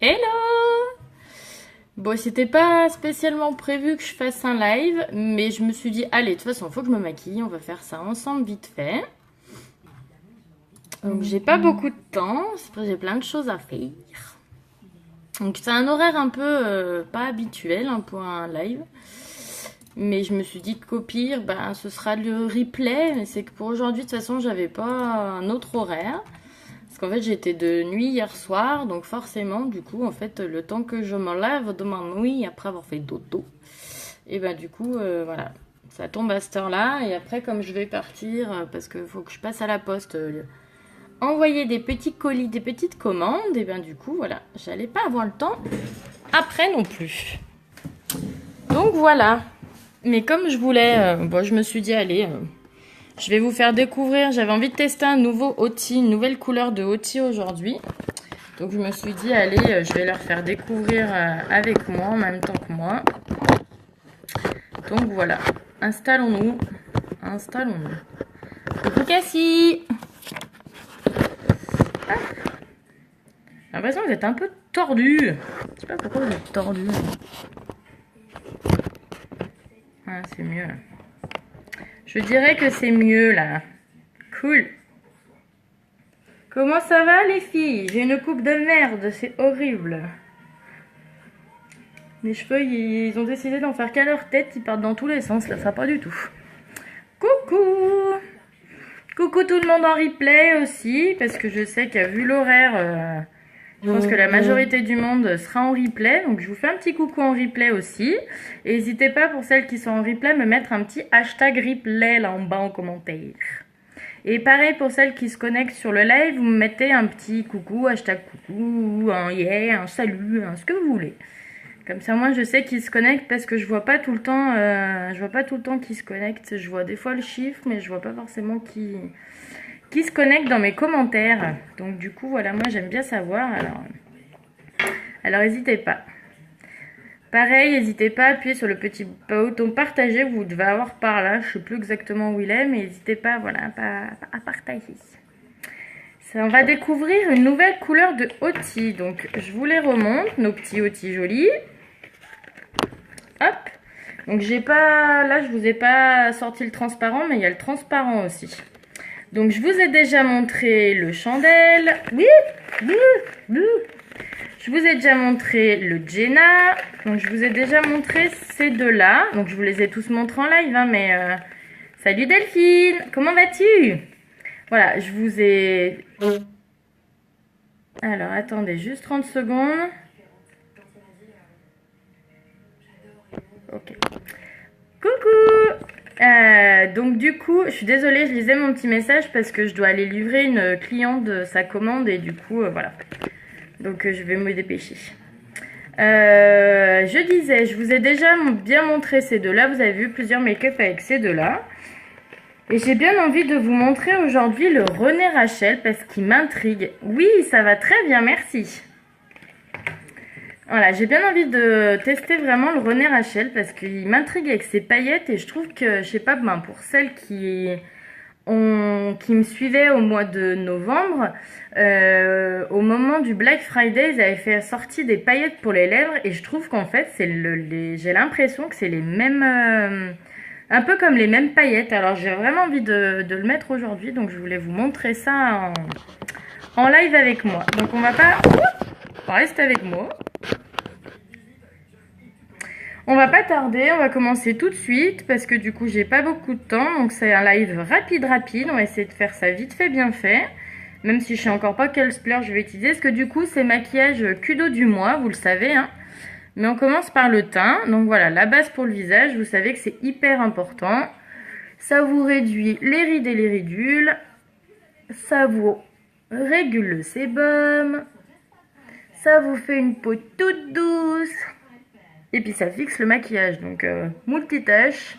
Hello! Bon, c'était pas spécialement prévu que je fasse un live, mais je me suis dit, allez, de toute façon, faut que je me maquille, on va faire ça ensemble vite fait. Donc, j'ai pas beaucoup de temps, c'est vrai, j'ai plein de choses à faire. Donc, c'est un horaire un peu pas habituel hein, pour un live. Mais je me suis dit qu'au pire, ben, ce sera le replay. Mais c'est que pour aujourd'hui, de toute façon, j'avais pas un autre horaire. Parce qu'en fait, j'étais de nuit hier soir. Donc forcément, du coup, en fait, le temps que je me lève de ma nuit, après avoir fait dodo, et ben du coup, voilà. Ça tombe à cette heure-là. Et après, comme je vais partir, parce qu'il faut que je passe à la poste, envoyer des petits colis, des petites commandes, et ben du coup, voilà. J'allais pas avoir le temps après non plus. Donc voilà. Mais comme je voulais, bon, je me suis dit, allez, je vais vous faire découvrir. J'avais envie de tester un nouveau Oti, une nouvelle couleur de Oti aujourd'hui. Donc je me suis dit, allez, je vais leur faire découvrir avec moi, en même temps que moi. Donc voilà, installons-nous. Installons-nous. Coucou Cassie! Ah. J'ai l'impression que vous êtes un peu tordu. Je sais pas pourquoi vous êtes tordu. Ah, c'est mieux. Je dirais que c'est mieux là. Cool. Comment ça va les filles? J'ai une coupe de merde, c'est horrible. Mes cheveux, ils ont décidé d'en faire qu'à leur tête, ils partent dans tous les sens, là, ça va pas du tout. Coucou! Coucou tout le monde en replay aussi, parce que je sais qu'à vu l'horaire, je pense que la majorité du monde sera en replay, donc je vous fais un petit coucou en replay aussi. Et n'hésitez pas, pour celles qui sont en replay, me mettre un petit hashtag replay là en bas en commentaire. Et pareil pour celles qui se connectent sur le live, vous me mettez un petit coucou, hashtag coucou, un yeah, un salut, ce que vous voulez. Comme ça, moi, je sais qu'ils se connectent parce que je vois pas tout le temps, qui se connectent. Je vois des fois le chiffre, mais je vois pas forcément qui se connecte dans mes commentaires. Donc du coup, voilà, moi, j'aime bien savoir. Alors, n'hésitez pas. Pareil, n'hésitez pas à appuyer sur le petit bouton partager, vous devez avoir par là, je sais plus exactement où il est, mais n'hésitez pas, voilà, à partager. Ça, on va découvrir une nouvelle couleur de Oti, donc je vous les remonte, nos petits Oti jolis. Hop, donc j'ai pas, là je vous ai pas sorti le transparent, mais il y a le transparent aussi. Donc je vous ai déjà montré le chandelle, oui, je vous ai déjà montré le Jenna. Donc, je vous ai déjà montré ces deux-là. Donc, je vous les ai tous montrés en live. Hein, mais salut Delphine, comment vas-tu? Voilà, je vous ai... Alors, attendez juste 30 secondes. Ok. Coucou! Donc, du coup, je suis désolée, je lisais mon petit message parce que je dois aller livrer une cliente de sa commande. Et du coup, voilà. Donc je vais me dépêcher. Je disais, je vous ai déjà bien montré ces deux-là. Vous avez vu plusieurs make-up avec ces deux-là. Et j'ai bien envie de vous montrer aujourd'hui le René Rachel parce qu'il m'intrigue. Oui, ça va très bien, merci. Voilà, j'ai bien envie de tester vraiment le René Rachel parce qu'il m'intrigue avec ses paillettes. Et je trouve que, je sais pas, ben, pour celles qui me suivaient au mois de novembre, au moment du Black Friday, ils avaient fait sortir des paillettes pour les lèvres et je trouve qu'en fait, j'ai l'impression que c'est les mêmes, un peu comme les mêmes paillettes. Alors j'ai vraiment envie de le mettre aujourd'hui, donc je voulais vous montrer ça en live avec moi. Donc on va rester avec moi. On va pas tarder, on va commencer tout de suite parce que du coup j'ai pas beaucoup de temps, donc c'est un live rapide. On va essayer de faire ça vite fait, bien fait, même si je sais encore pas quel splur je vais utiliser, parce que du coup c'est maquillage Kudo du mois, vous le savez, hein. Mais on commence par le teint, donc voilà, la base pour le visage, vous savez que c'est hyper important. Ça vous réduit les rides et les ridules, ça vous régule le sébum, ça vous fait une peau toute douce. Et puis ça fixe le maquillage, donc multitâche.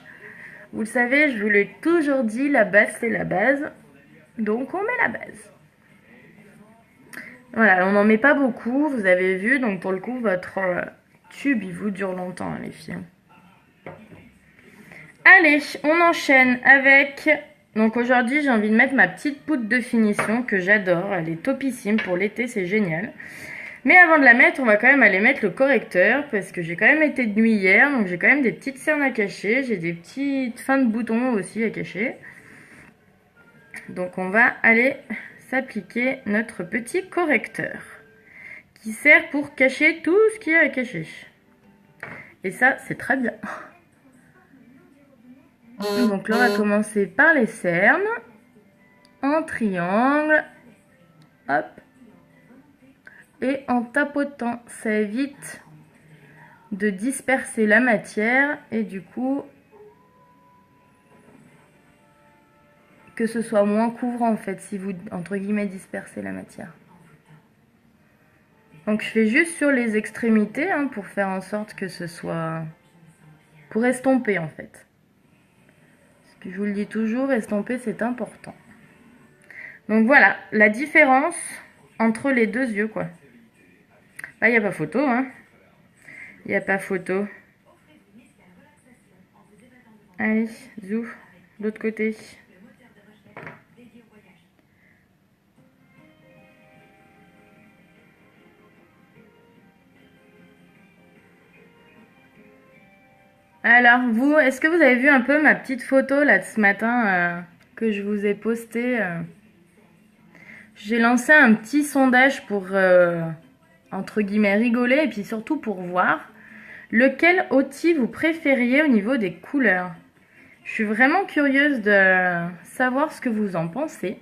Vous le savez, je vous l'ai toujours dit, la base c'est la base. Donc on met la base. Voilà, on n'en met pas beaucoup, vous avez vu. Donc pour le coup, votre tube, il vous dure longtemps, hein, les filles. Allez, on enchaîne avec... Donc aujourd'hui, j'ai envie de mettre ma petite poudre de finition que j'adore. Elle est topissime pour l'été, c'est génial. Mais avant de la mettre, on va quand même aller mettre le correcteur parce que j'ai quand même été de nuit hier, donc j'ai quand même des petites cernes à cacher, j'ai des petites fins de boutons aussi à cacher. Donc on va aller s'appliquer notre petit correcteur qui sert pour cacher tout ce qu'il y a à cacher. Et ça, c'est très bien. Donc là, on va commencer par les cernes en triangle. Hop. Et en tapotant, ça évite de disperser la matière et du coup que ce soit moins couvrant en fait si vous entre guillemets dispersez la matière. Donc je fais juste sur les extrémités hein, pour faire en sorte que ce soit pour estomper en fait. Parce que je vous le dis toujours, estomper c'est important. Donc voilà la différence entre les deux yeux quoi. Là il n'y a pas photo hein. Il n'y a pas photo. Allez, zou, l'autre côté. Alors, vous, est-ce que vous avez vu un peu ma petite photo là de ce matin que je vous ai postée J'ai lancé un petit sondage pour, entre guillemets, rigoler et puis surtout pour voir lequel outil vous préfériez au niveau des couleurs. Je suis vraiment curieuse de savoir ce que vous en pensez.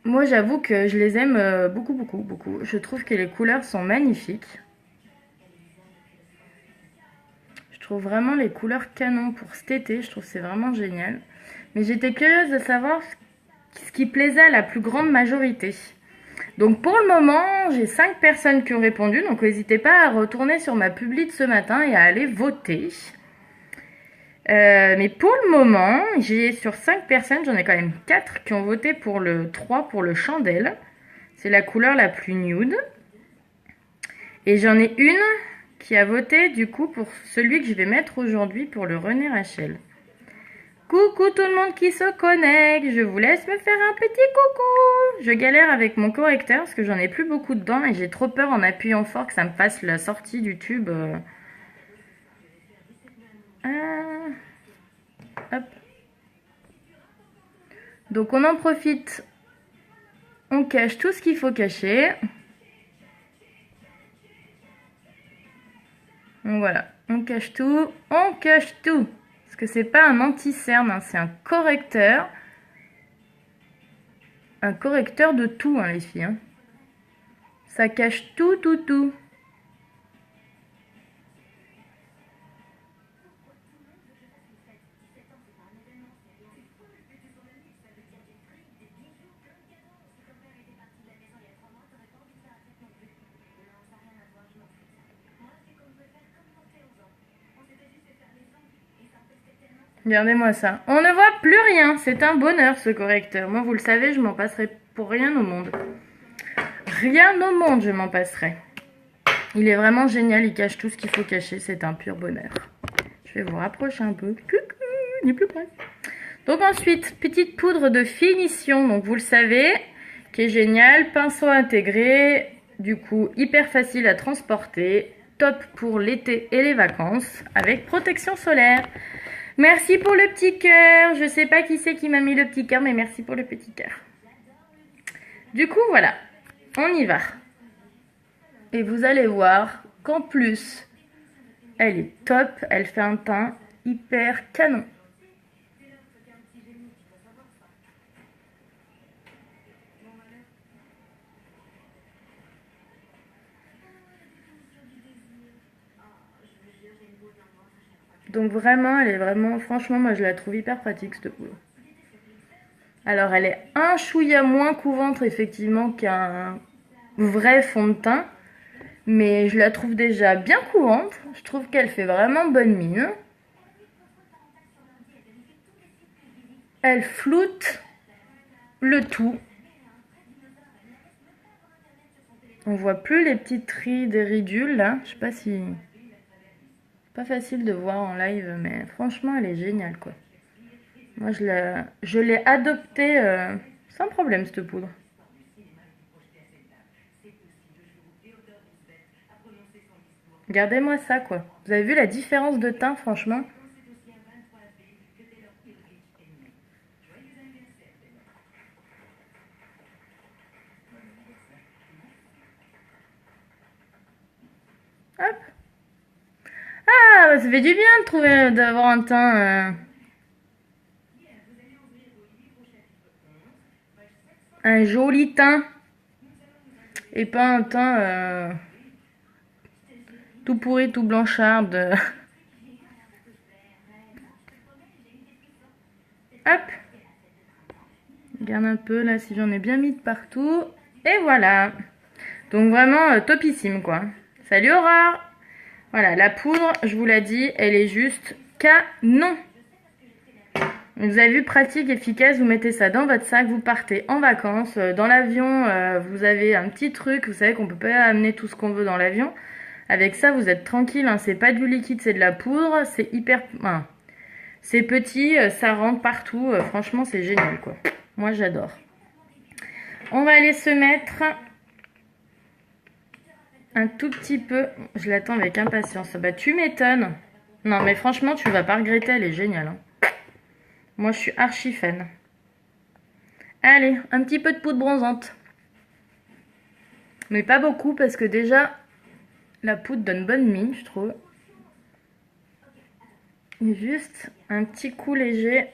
Moi, j'avoue que je les aime beaucoup, beaucoup, beaucoup. Je trouve que les couleurs sont magnifiques. Je trouve vraiment les couleurs canon pour cet été. Je trouve que c'est vraiment génial. Mais j'étais curieuse de savoir ce qui plaisait à la plus grande majorité. Donc pour le moment, j'ai 5 personnes qui ont répondu. Donc n'hésitez pas à retourner sur ma publi de ce matin et à aller voter. Mais pour le moment, j'ai sur 5 personnes, j'en ai quand même 4 qui ont voté pour le 3 pour le chandelle. C'est la couleur la plus nude. Et j'en ai une qui a voté du coup pour celui que je vais mettre aujourd'hui pour le René Rachel. Coucou tout le monde qui se connecte, je vous laisse me faire un petit coucou. Je galère avec mon correcteur parce que j'en ai plus beaucoup dedans et j'ai trop peur en appuyant fort que ça me fasse la sortie du tube. Hop. Donc on en profite, on cache tout ce qu'il faut cacher. Donc voilà, on cache tout, on cache tout. Parce que c'est pas un anti-cerne, hein, c'est un correcteur. Un correcteur de tout, hein, les filles. Hein. Ça cache tout, tout, tout. Regardez-moi ça. On ne voit plus rien. C'est un bonheur ce correcteur. Moi, vous le savez, je m'en passerai pour rien au monde. Rien au monde, je m'en passerai. Il est vraiment génial. Il cache tout ce qu'il faut cacher. C'est un pur bonheur. Je vais vous rapprocher un peu. Coucou, il n'est plus près. Donc ensuite, petite poudre de finition. Donc vous le savez, qui est génial. Pinceau intégré. Du coup, hyper facile à transporter. Top pour l'été et les vacances. Avec protection solaire. Merci pour le petit cœur. Je sais pas qui c'est qui m'a mis le petit cœur, mais merci pour le petit cœur. Du coup, voilà. On y va. Et vous allez voir qu'en plus, elle est top. Elle fait un teint hyper canon. Donc vraiment, elle est vraiment, franchement, moi je la trouve hyper pratique cette poudre. Alors elle est un chouïa moins couvante effectivement qu'un vrai fond de teint. Mais je la trouve déjà bien couvante. Je trouve qu'elle fait vraiment bonne mine. Elle floute le tout. On voit plus les petites rides et ridules là. Je sais pas si... Pas facile de voir en live, mais franchement, elle est géniale, quoi. Moi, je l'ai adoptée sans problème, cette poudre. Regardez-moi ça, quoi. Vous avez vu la différence de teint, franchement? Hop. Ah, bah, ça fait du bien de trouver, d'avoir un teint... un joli teint. Et pas un teint tout pourri, tout blanchard. Hop. Regarde un peu là si j'en ai bien mis de partout. Et voilà. Donc vraiment topissime quoi. Salut Aurore. Voilà, la poudre, je vous l'ai dit, elle est juste canon. Vous avez vu, pratique, efficace, vous mettez ça dans votre sac, vous partez en vacances. Dans l'avion, vous avez un petit truc, vous savez qu'on peut pas amener tout ce qu'on veut dans l'avion. Avec ça, vous êtes tranquille, hein, c'est pas du liquide, c'est de la poudre, c'est hyper... Enfin, c'est petit, ça rentre partout, franchement c'est génial quoi. Moi j'adore. On va aller se mettre un tout petit peu, je l'attends avec impatience. Bah tu m'étonnes. Non mais franchement tu vas pas regretter, elle est géniale. Hein. Moi je suis archi fan. Allez, un petit peu de poudre bronzante. Mais pas beaucoup parce que déjà la poudre donne bonne mine je trouve. Et juste un petit coup léger.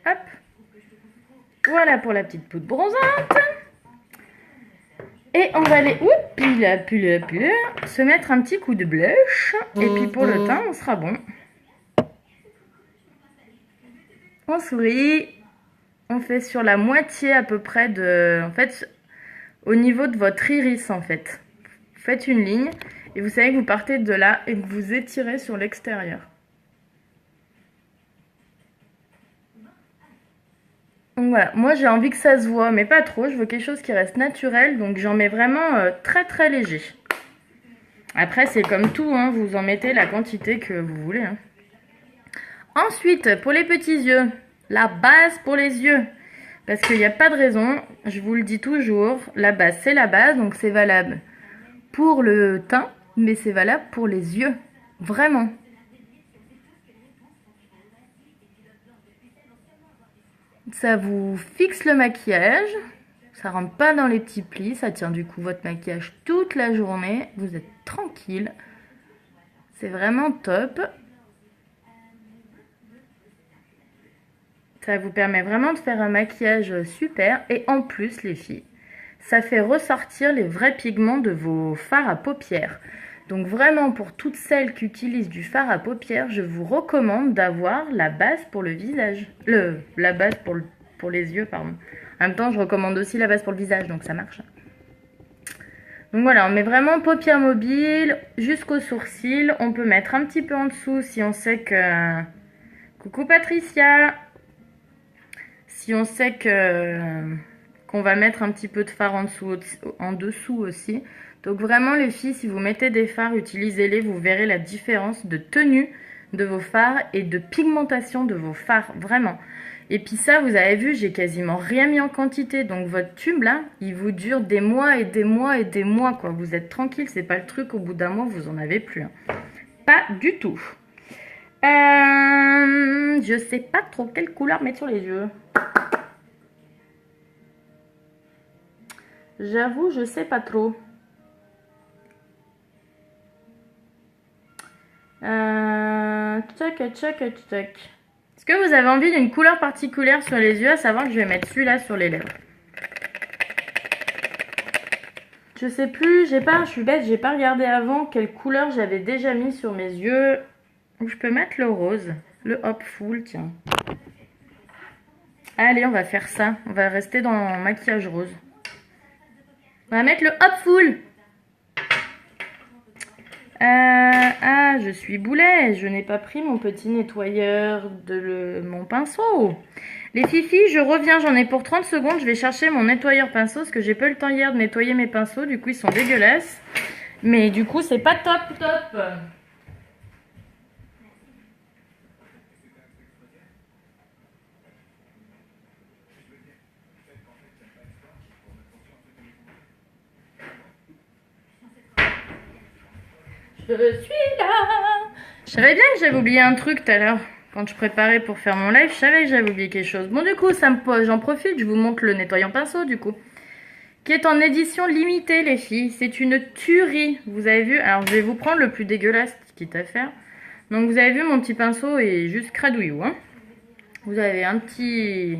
Hop. Voilà pour la petite poudre bronzante. Et on va aller se mettre un petit coup de blush. Et puis pour le teint, on sera bon. On sourit. On fait sur la moitié à peu près de... En fait, au niveau de votre iris en fait. Vous faites une ligne. Et vous savez que vous partez de là et que vous étirez sur l'extérieur. Donc voilà, moi j'ai envie que ça se voit, mais pas trop. Je veux quelque chose qui reste naturel, donc j'en mets vraiment très très léger. Après c'est comme tout, hein, vous en mettez la quantité que vous voulez. Hein. Ensuite, pour les petits yeux, la base pour les yeux. Parce qu'il n'y a pas de raison, je vous le dis toujours, la base c'est la base, donc c'est valable pour le teint, mais c'est valable pour les yeux. Vraiment. Ça vous fixe le maquillage, ça rentre pas dans les petits plis, ça tient du coup votre maquillage toute la journée, vous êtes tranquille, c'est vraiment top. Ça vous permet vraiment de faire un maquillage super et en plus les filles, ça fait ressortir les vrais pigments de vos fards à paupières. Donc vraiment pour toutes celles qui utilisent du fard à paupières, je vous recommande d'avoir la base pour le visage. La base pour les yeux, pardon. En même temps, je recommande aussi la base pour le visage, donc ça marche. Donc voilà, on met vraiment paupières mobiles jusqu'aux sourcils. On peut mettre un petit peu en dessous si on sait que... Coucou Patricia! Si on sait qu'on va mettre un petit peu de fard en dessous aussi. Donc vraiment les filles, si vous mettez des fards, utilisez-les, vous verrez la différence de tenue de vos fards et de pigmentation de vos fards, vraiment. Et puis ça, vous avez vu, j'ai quasiment rien mis en quantité, donc votre tube là, il vous dure des mois et des mois et des mois, quoi. Vous êtes tranquille, c'est pas le truc, au bout d'un mois, vous en avez plus. Hein. Pas du tout. Je sais pas trop quelle couleur mettre sur les yeux. J'avoue, je sais pas trop. Est-ce que vous avez envie d'une couleur particulière sur les yeux, à savoir que je vais mettre celui-là sur les lèvres? Je sais plus, je suis bête, j'ai pas regardé avant quelle couleur j'avais déjà mis sur mes yeux. Je peux mettre le rose, le Hopeful, tiens. Allez, on va faire ça. On va rester dans maquillage rose. On va mettre le Hopeful. Ah, je suis boulet, je n'ai pas pris mon petit nettoyeur de mon pinceau. Les filles, je reviens, j'en ai pour 30 secondes. Je vais chercher mon nettoyeur pinceau parce que j'ai pas eu le temps hier de nettoyer mes pinceaux. Du coup, ils sont dégueulasses. Mais du coup, c'est pas top top. Je suis là. Je savais bien que j'avais oublié un truc tout à l'heure. Quand je préparais pour faire mon live, je savais que j'avais oublié quelque chose. Bon, du coup, j'en profite, je vous montre le nettoyant pinceau, du coup. Qui est en édition limitée, les filles. C'est une tuerie. Vous avez vu? Alors, je vais vous prendre le plus dégueulasse, quitte à faire. Donc, vous avez vu, mon petit pinceau est juste cradouillou, hein. Vous avez un petit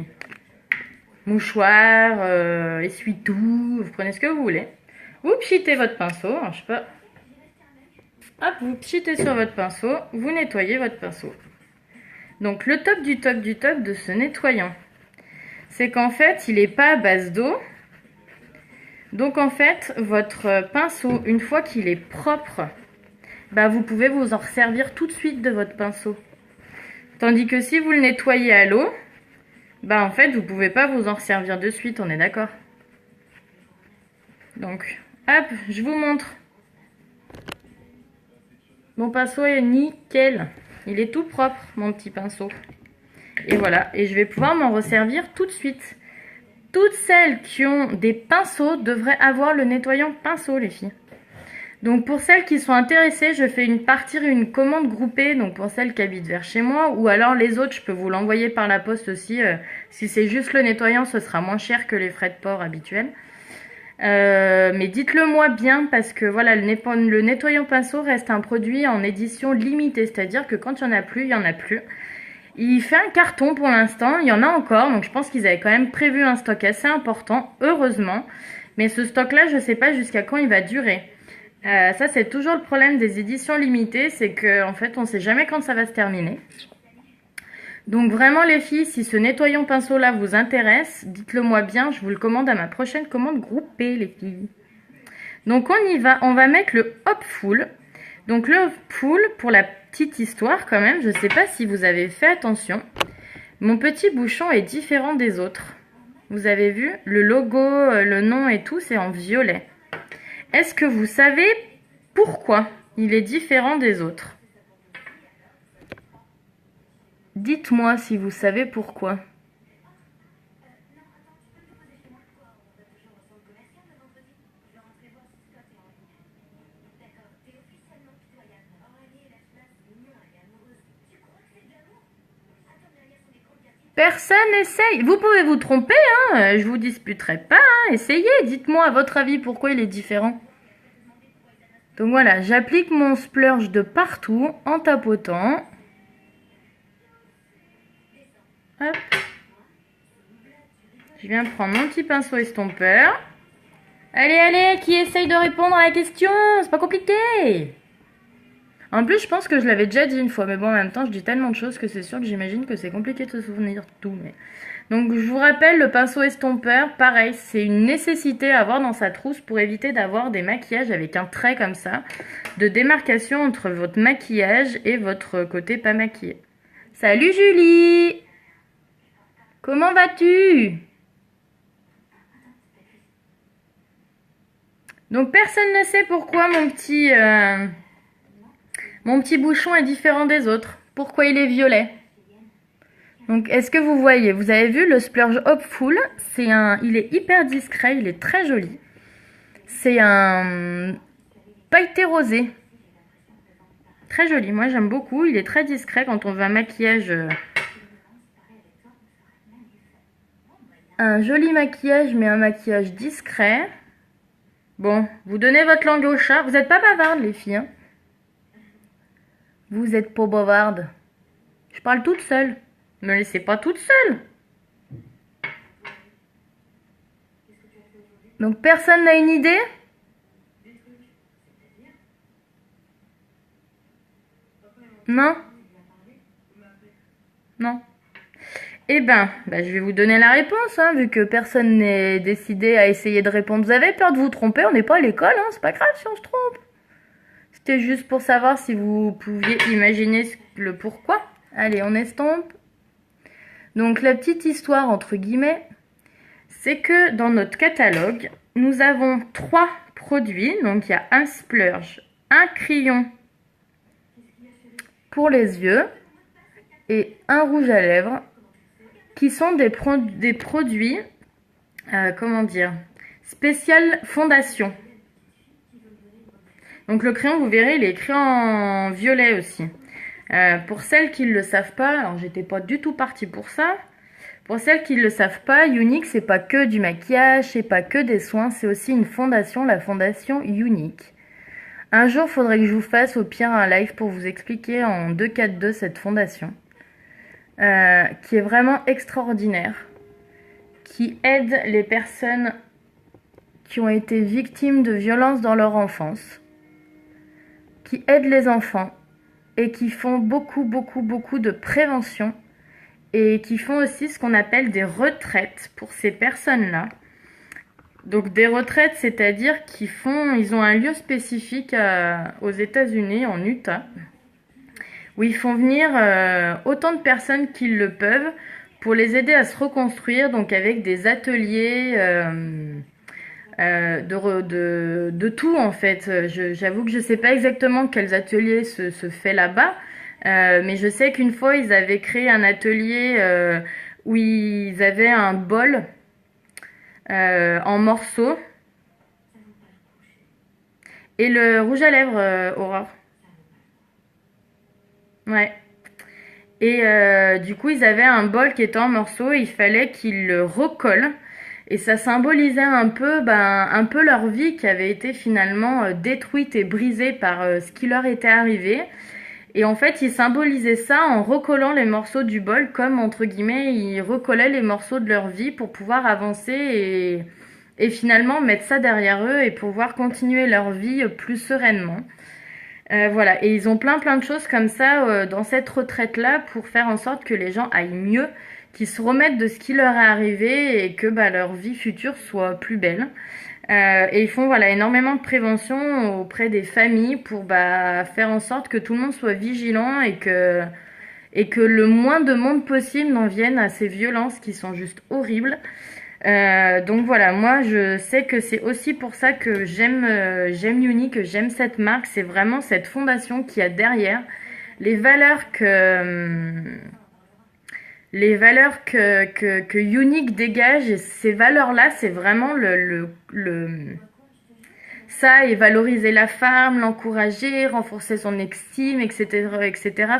mouchoir, essuie-tout. Vous prenez ce que vous voulez. Vous pchitez votre pinceau. Alors, je sais pas. Hop, vous pchitez sur votre pinceau. Vous nettoyez votre pinceau. Donc, le top du top du top de ce nettoyant, c'est qu'en fait, il n'est pas à base d'eau. Donc, en fait, votre pinceau, une fois qu'il est propre, bah, vous pouvez vous en servir tout de suite de votre pinceau. Tandis que si vous le nettoyez à l'eau, bah, en fait, vous ne pouvez pas vous en servir de suite, on est d'accord? Donc, hop, je vous montre. Mon pinceau est nickel. Il est tout propre, mon petit pinceau. Et voilà, et je vais pouvoir m'en resservir tout de suite. Toutes celles qui ont des pinceaux devraient avoir le nettoyant pinceau, les filles. Donc pour celles qui sont intéressées, je fais une commande groupée, donc pour celles qui habitent vers chez moi, ou alors les autres, je peux vous l'envoyer par la poste aussi. Si c'est juste le nettoyant, ce sera moins cher que les frais de port habituels. Mais dites-le moi bien, parce que voilà, le nettoyant pinceau reste un produit en édition limitée, c'est-à-dire que quand il n'y en a plus, il n'y en a plus. Il fait un carton pour l'instant, il y en a encore, donc je pense qu'ils avaient quand même prévu un stock assez important, heureusement. Mais ce stock-là, je ne sais pas jusqu'à quand il va durer. Ça, c'est toujours le problème des éditions limitées, c'est qu'en fait, on ne sait jamais quand ça va se terminer. Donc vraiment les filles, si ce nettoyant pinceau-là vous intéresse, dites-le moi bien, je vous le commande à ma prochaine commande groupée, les filles. Donc on y va, on va mettre le Hopeful. Donc le Hopeful, pour la petite histoire quand même, je ne sais pas si vous avez fait attention, mon petit bouchon est différent des autres. Vous avez vu, le logo, le nom et tout, c'est en violet. Est-ce que vous savez pourquoi il est différent des autres? Dites-moi si vous savez pourquoi. Personne n'essaye. Vous pouvez vous tromper, hein. Je vous disputerai pas, hein. Essayez, dites-moi à votre avis pourquoi il est différent. Donc voilà, j'applique mon splurge de partout en tapotant. Hop. Je viens prendre mon petit pinceau estompeur. Allez, allez, qui essaye de répondre à la question? C'est pas compliqué. En plus, je pense que je l'avais déjà dit une fois, mais bon, en même temps, je dis tellement de choses que c'est sûr que j'imagine que c'est compliqué de se souvenir de tout. Mais... Donc, je vous rappelle, le pinceau estompeur, pareil, c'est une nécessité à avoir dans sa trousse pour éviter d'avoir des maquillages avec un trait comme ça, de démarcation entre votre maquillage et votre côté pas maquillé. Salut Julie! Comment vas-tu? Donc, personne ne sait pourquoi mon petit bouchon est différent des autres. Pourquoi il est violet? Donc, est-ce que vous voyez? Vous avez vu le Splurge Hopeful? Il est hyper discret, il est très joli. C'est un pailleté rosé. Très joli, moi j'aime beaucoup. Il est très discret quand on veut un maquillage. Un joli maquillage, mais un maquillage discret. Bon, vous donnez votre langue au chat. Vous n'êtes pas bavardes, les filles, hein? Vous êtes pas bavarde. Je parle toute seule. Ne me laissez pas toute seule. Donc personne n'a une idée? Non? Non? Eh ben, je vais vous donner la réponse, hein, vu que personne n'est décidé à essayer de répondre. Vous avez peur de vous tromper? On n'est pas à l'école, hein, c'est pas grave si on se trompe. C'était juste pour savoir si vous pouviez imaginer le pourquoi. Allez, on estompe. Donc la petite histoire entre guillemets, c'est que dans notre catalogue, nous avons 3 produits. Donc il y a un splurge, un crayon pour les yeux et un rouge à lèvres qui sont des produits, comment dire, spécial fondation. Donc le crayon, vous verrez, il est écrit en violet aussi. Pour celles qui ne le savent pas, alors j'étais pas du tout partie pour ça. Pour celles qui ne le savent pas, Younique, c'est pas que du maquillage, c'est pas que des soins, c'est aussi une fondation, la fondation Younique. Un jour, il faudrait que je vous fasse au pire un live pour vous expliquer en 2-4-2 cette fondation. Qui est vraiment extraordinaire, qui aide les personnes qui ont été victimes de violences dans leur enfance, qui aide les enfants et qui font beaucoup de prévention et qui font aussi ce qu'on appelle des retraites pour ces personnes-là. Donc des retraites, c'est-à-dire ils ont un lieu spécifique aux États-Unis, en Utah, où ils font venir autant de personnes qu'ils le peuvent pour les aider à se reconstruire, donc avec des ateliers de tout en fait. J'avoue que je ne sais pas exactement quels ateliers se fait là-bas, mais je sais qu'une fois ils avaient créé un atelier où ils avaient un bol en morceaux. Et le rouge à lèvres, Aurore. Ouais. Et du coup, ils avaient un bol qui était en morceaux et il fallait qu'ils le recollent. Et ça symbolisait un peu leur vie qui avait été finalement détruite et brisée par ce qui leur était arrivé. Et en fait, ils symbolisaient ça en recollant les morceaux du bol, comme entre guillemets, ils recollaient les morceaux de leur vie pour pouvoir avancer et finalement mettre ça derrière eux et pouvoir continuer leur vie plus sereinement. Voilà, et ils ont plein de choses comme ça dans cette retraite-là pour faire en sorte que les gens aillent mieux, qu'ils se remettent de ce qui leur est arrivé et que leur vie future soit plus belle. Et ils font énormément de prévention auprès des familles pour faire en sorte que tout le monde soit vigilant et que le moins de monde possible n'en vienne à ces violences qui sont juste horribles. Donc voilà, moi je sais que c'est aussi pour ça que j'aime Younique, que j'aime cette marque. C'est vraiment cette fondation qu'il y a derrière, les valeurs que Younique dégage. Et ces valeurs-là, c'est vraiment ça, et valoriser la femme, l'encourager, renforcer son estime, etc.,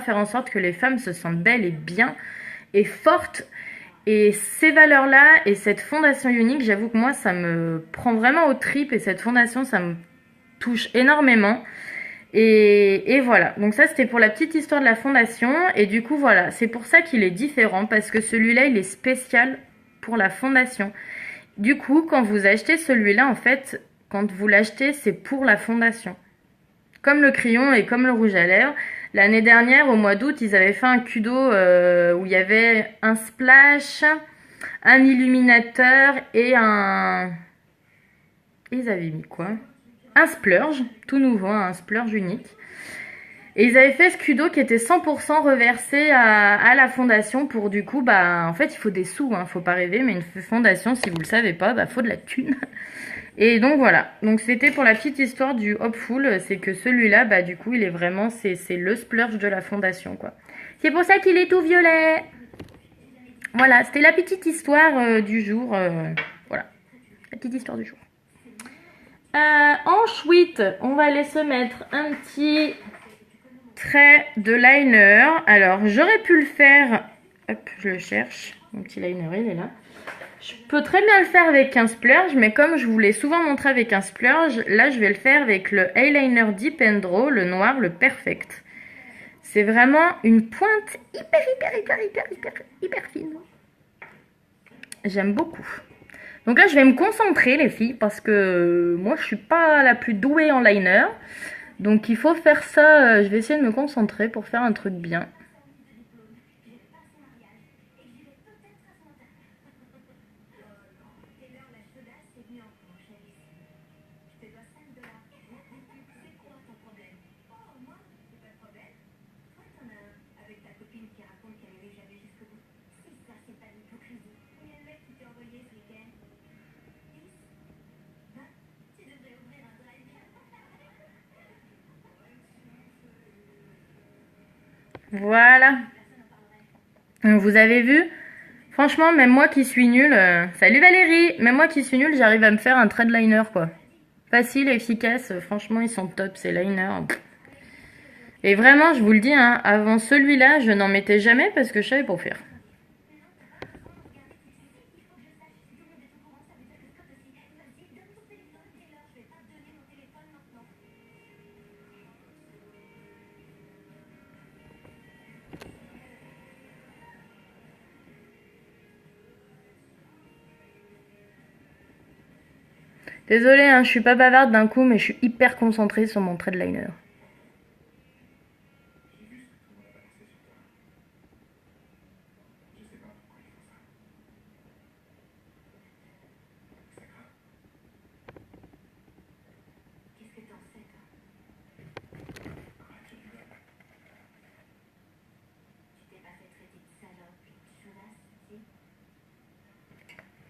faire en sorte que les femmes se sentent belles et bien et fortes. Et ces valeurs-là et cette fondation Younique, j'avoue que moi, ça me prend vraiment aux tripes et cette fondation, ça me touche énormément. Et voilà, donc ça c'était pour la petite histoire de la fondation. Et du coup, voilà, c'est pour ça qu'il est différent parce que celui-là, il est spécial pour la fondation. Du coup, quand vous achetez celui-là, en fait, quand vous l'achetez, c'est pour la fondation. Comme le crayon et comme le rouge à lèvres. L'année dernière, au mois d'août, ils avaient fait un kudo où il y avait un splash, un illuminateur et un... Ils avaient mis quoi? Un splurge, tout nouveau, un splurge unique. Et ils avaient fait ce kudo qui était 100% reversé à la fondation pour du coup, en fait, il faut des sous, hein, faut pas rêver, mais une fondation, si vous le savez pas, faut de la thune. Et donc voilà, donc c'était pour la petite histoire du Hopeful, c'est que celui-là, du coup, il est vraiment, c'est le splurge de la fondation, quoi. C'est pour ça qu'il est tout violet. Voilà, c'était la petite histoire du jour, voilà, la petite histoire du jour. Ensuite, on va aller se mettre un petit trait de liner. Alors, j'aurais pu le faire, hop, je le cherche, mon petit liner, il est là. Je peux très bien le faire avec un splurge, mais comme je vous l'ai souvent montré avec un splurge, là je vais le faire avec le eyeliner Deep and Draw, le noir, le Perfect. C'est vraiment une pointe hyper fine. J'aime beaucoup. Donc là je vais me concentrer les filles, parce que moi je suis pas la plus douée en liner. Donc il faut faire ça, je vais essayer de me concentrer pour faire un truc bien. Voilà. Donc, vous avez vu? Franchement, même moi qui suis nulle... Salut Valérie! Même moi qui suis nulle, j'arrive à me faire un thread liner, quoi. Facile, efficace. Franchement, ils sont top, ces liners. Et vraiment, je vous le dis, hein, avant celui-là, je n'en mettais jamais parce que je savais pas faire. Désolée, hein, je suis pas bavarde d'un coup, mais je suis hyper concentrée sur mon thread liner.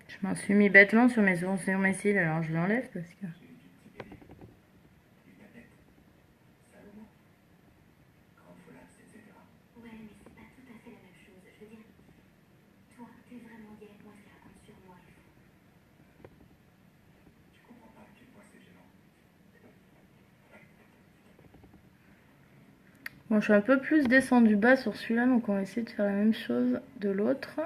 Je m'en suis mis bêtement sur mes cils, alors je l'enlève parce que... Bon, je suis un peu plus descendu bas sur celui-là, donc on va essayer de faire la même chose de l'autre.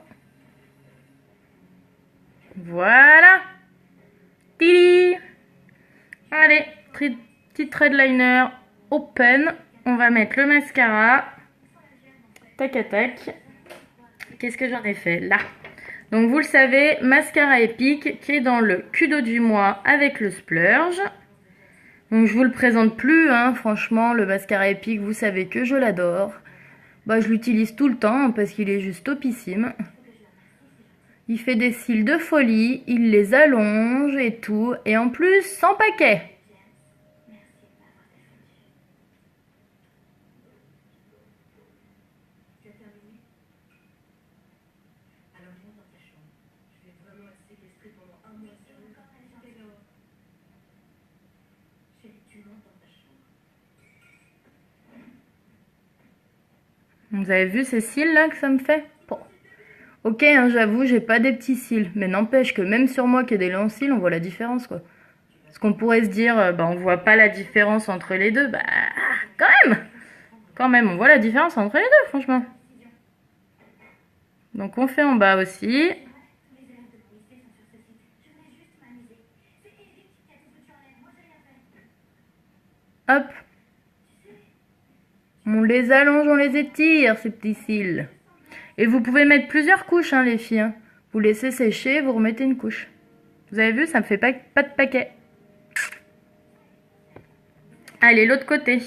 Voilà. Tili. Allez, petit thread liner open. On va mettre le mascara. Tac à tac. Qu'est-ce que j'en ai fait là? Donc vous le savez, mascara épique qui est dans le Kudo du mois avec le splurge. Donc je vous le présente plus, hein, franchement, le mascara épique, vous savez que je l'adore. Bah, je l'utilise tout le temps parce qu'il est juste topissime. Il fait des cils de folie, il les allonge et tout, et en plus sans paquet. Vous avez vu ces cils là que ça me fait? Bon. Ok, hein, j'avoue, j'ai pas des petits cils, mais n'empêche que même sur moi qui ai des longs cils, on voit la différence quoi. Parce qu'on pourrait se dire, bah on voit pas la différence entre les deux, bah quand même, on voit la différence entre les deux, franchement. Donc on fait en bas aussi. Hop. On les allonge, on les étire, ces petits cils. Et vous pouvez mettre plusieurs couches, hein, les filles. Hein. Vous laissez sécher, vous remettez une couche. Vous avez vu, ça me fait pas de paquet. Allez, l'autre côté.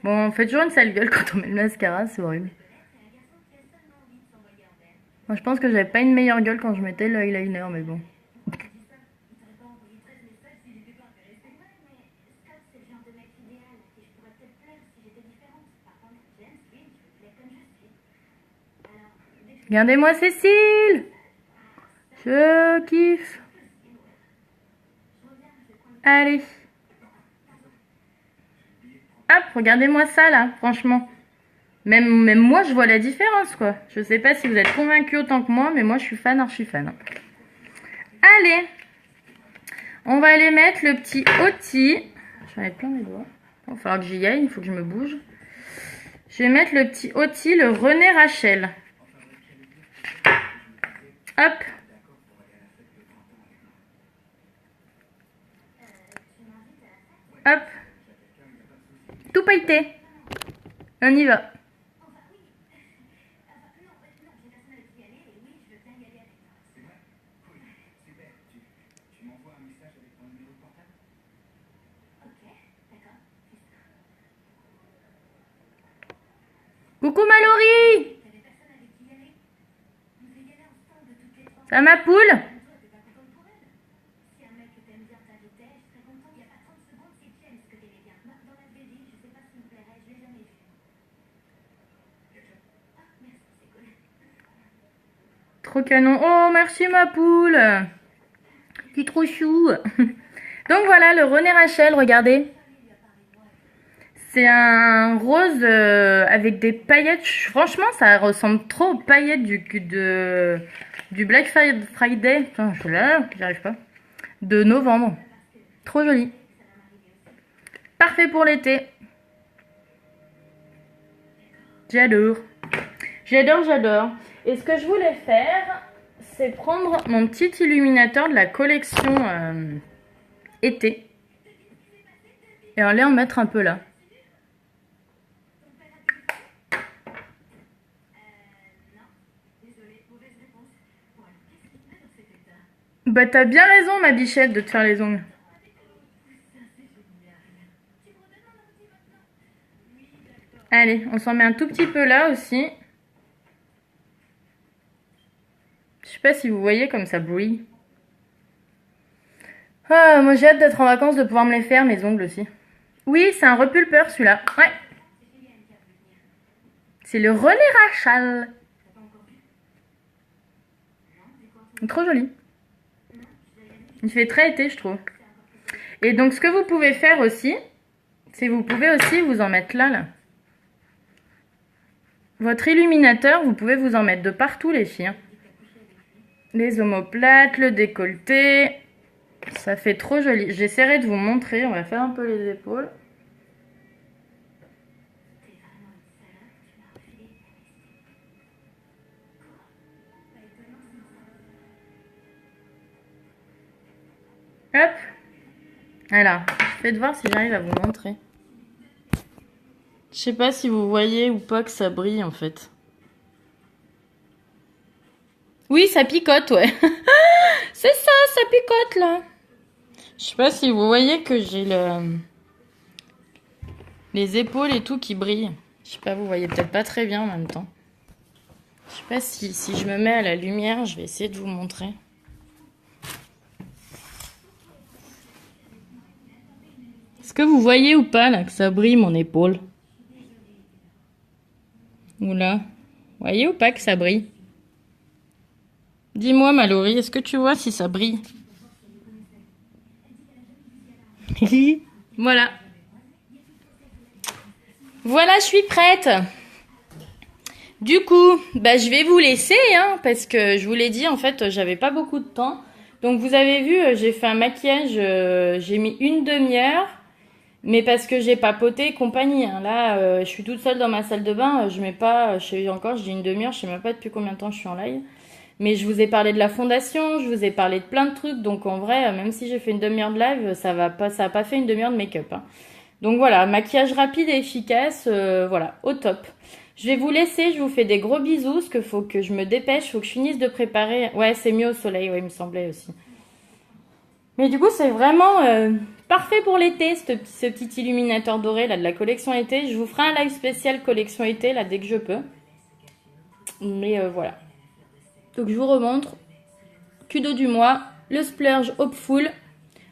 Bon, on fait toujours une sale gueule quand on met le mascara, c'est horrible. Moi, je pense que j'avais pas une meilleure gueule quand je mettais l'eyeliner, mais bon. Regardez-moi Cécile. Je kiffe. Allez. Hop, regardez-moi ça là, franchement. Même moi, je vois la différence, quoi. Je sais pas si vous êtes convaincus autant que moi, mais moi, je suis fan, archi fan. Allez. On va aller mettre le petit outil. J'en ai plein les doigts. Il va falloir que j'y aille, il faut que je me bouge. Je vais mettre le petit outil, le René Rachel. Hop. Hop. Tout pailleté. On y va. Coucou Mallory. Ça ma poule? Trop canon. Oh, merci ma poule. Tu es trop chou. Donc voilà, le René Rachel, regardez. C'est un rose avec des paillettes. Franchement, ça ressemble trop aux paillettes du Black Friday. Putain, j'y arrive pas. De novembre. Trop joli. Parfait pour l'été. J'adore. J'adore. Et ce que je voulais faire, c'est prendre mon petit illuminateur de la collection été. Et aller en mettre un peu là. Bah t'as bien raison ma bichette de te faire les ongles. Allez, on s'en met un tout petit peu là aussi. Je sais pas si vous voyez comme ça brille. Ah, moi j'ai hâte d'être en vacances, de pouvoir me les faire, mes ongles aussi. Oui, c'est un repulpeur celui-là. Ouais. C'est le René Rachel. Trop joli. Il fait très été, je trouve. Et donc ce que vous pouvez faire aussi, c'est vous pouvez aussi vous en mettre là. Votre illuminateur, vous pouvez vous en mettre de partout les filles. Les omoplates, le décolleté. Ça fait trop joli. J'essaierai de vous montrer. On va faire un peu les épaules. Hop. Alors, faites voir si j'arrive à vous montrer. Je sais pas si vous voyez ou pas que ça brille en fait. Oui, ça picote, ouais. C'est ça, ça picote là. Je sais pas si vous voyez que j'ai les épaules et tout qui brillent. Je sais pas, vous voyez peut-être pas très bien en même temps. Je sais pas si je me mets à la lumière, je vais essayer de vous montrer. Est-ce que vous voyez ou pas là que ça brille mon épaule? Oula. Vous voyez ou pas que ça brille? Dis-moi Mallory, est-ce que tu vois si ça brille? Voilà. Voilà, je suis prête. Du coup, bah, je vais vous laisser, hein, parce que je vous l'ai dit, en fait, j'avais pas beaucoup de temps. Donc, vous avez vu, j'ai fait un maquillage, j'ai mis une demi-heure, mais parce que j'ai papoté et compagnie. Hein. Là, je suis toute seule dans ma salle de bain, je mets pas, je sais encore, je dis une demi-heure, je sais même pas depuis combien de temps je suis en live. Mais je vous ai parlé de la fondation, je vous ai parlé de plein de trucs, donc en vrai, même si j'ai fait une demi-heure de live, ça a pas fait une demi-heure de make-up. Hein. Donc voilà, maquillage rapide et efficace, voilà, au top. Je vais vous laisser, je vous fais des gros bisous, parce qu'il faut que je me dépêche, il faut que je finisse de préparer. Ouais, c'est mieux au soleil, ouais, il me semblait aussi. Mais du coup, c'est vraiment parfait pour l'été, ce petit illuminateur doré là de la collection été. Je vous ferai un live spécial collection été là dès que je peux. Mais voilà. Donc je vous remontre. Kudo du mois, le splurge Hopeful,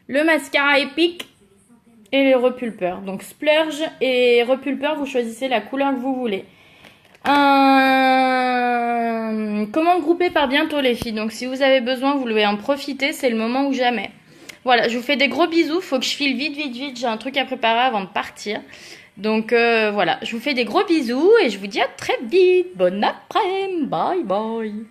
le mascara épique et les repulpeurs. Donc splurge et repulpeur, vous choisissez la couleur que vous voulez. Commande groupée par bientôt les filles. Donc si vous avez besoin, vous devez en profiter, c'est le moment ou jamais. Voilà, je vous fais des gros bisous. Faut que je file vite. J'ai un truc à préparer avant de partir. Donc voilà, je vous fais des gros bisous et je vous dis à très vite. Bon après-midi. Bye bye.